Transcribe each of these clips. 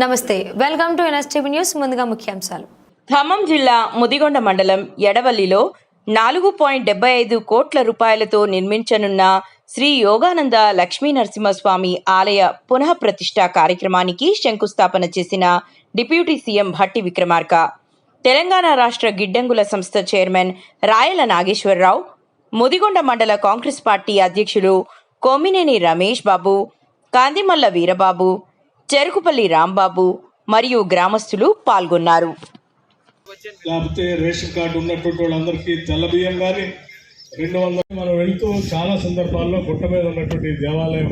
నమస్తే, welcome to NSTV news. ముందుగా ముఖ్యాంశాలు. ఖమ్మం జిల్లా ముదిగొండ మండలం ఎడవల్లిలో 4.75 కోట్ల రూపాయలతో నిర్మించనున్న శ్రీ యోగానంద లక్ష్మీ నరసింహస్వామి ఆలయ పునః ప్రతిష్ఠ కార్యక్రమానికి శంకుస్థాపన చేసిన డిప్యూటీ సీఎం భట్టి విక్రమార్క, తెలంగాణ రాష్ట్ర గిడ్డంగుల సంస్థ చైర్మన్ రాయల నాగేశ్వరరావు, ముదిగొండ మండల కాంగ్రెస్ పార్టీ అధ్యక్షులు కొమ్మినేని రమేష్ బాబు, కాందిమల్ల వీరబాబు, చెరుకుపల్లి రాంబాబు మరియు గ్రామస్తులు పాల్గొన్నారు. లేకపోతే రేషన్ కార్డు ఉన్నటువంటి వాళ్ళందరికీ తెల్ల బియ్యం కానీ 200 మనం వెళ్తూ చాలా సందర్భాల్లో గుట్ట మీద ఉన్నటువంటి దేవాలయం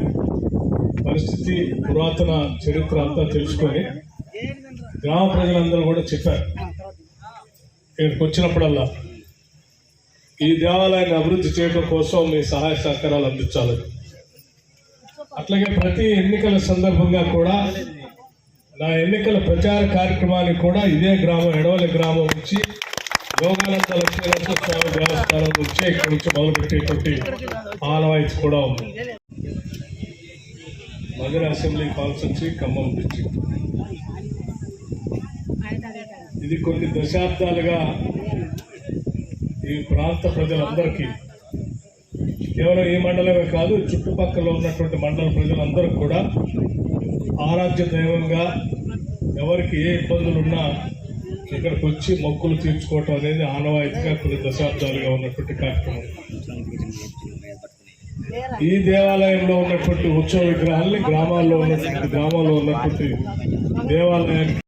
పరిస్థితి, పురాతన చరిత్ర అంతా తెలుసుకొని గ్రామ ప్రజలందరూ కూడా చెప్పారు. ఇక్కడికి వచ్చినప్పుడల్లా ఈ దేవాలయాన్ని అభివృద్ధి చేయడం కోసం మీ సహాయ సహకారాలు అందించాలి. అట్లాగే ప్రతి ఎన్నికల సందర్భంగా కూడా నా ఎన్నికల ప్రచార కార్యక్రమానికి కూడా ఇదే గ్రామం, ఎడవల్లి గ్రామం నుంచి యోగానంద లక్ష్మీ నరసింహస్వామి దేవస్థానం నుంచి ఇక్కడి నుంచి మొదలుపెట్టేటువంటి ఆనవాయితీ కూడా ఉంది. మధుర అసెంబ్లీ కాన్స్టిట్యూన్సీ, ఖమ్మం డిస్ట్రిక్ట్. ఇది కొన్ని దశాబ్దాలుగా ఈ ప్రాంత ప్రజలందరికీ, కేవలం ఈ మండలమే కాదు, చుట్టుపక్కల ఉన్నటువంటి మండల ప్రజలందరూ కూడా ఆరాధ్య దైవంగా, ఎవరికి ఏ ఇబ్బందులున్నా ఇక్కడికి వచ్చి మొక్కులు తీర్చుకోవటం అనేది ఆనవాయితీగా కొన్ని దశాబ్దాలుగా ఉన్నటువంటి కార్యక్రమం. ఈ దేవాలయంలో ఉన్నటువంటి ఉత్సవ విగ్రహాల్ని గ్రామాల్లో ఉన్నటువంటి దేవాలయానికి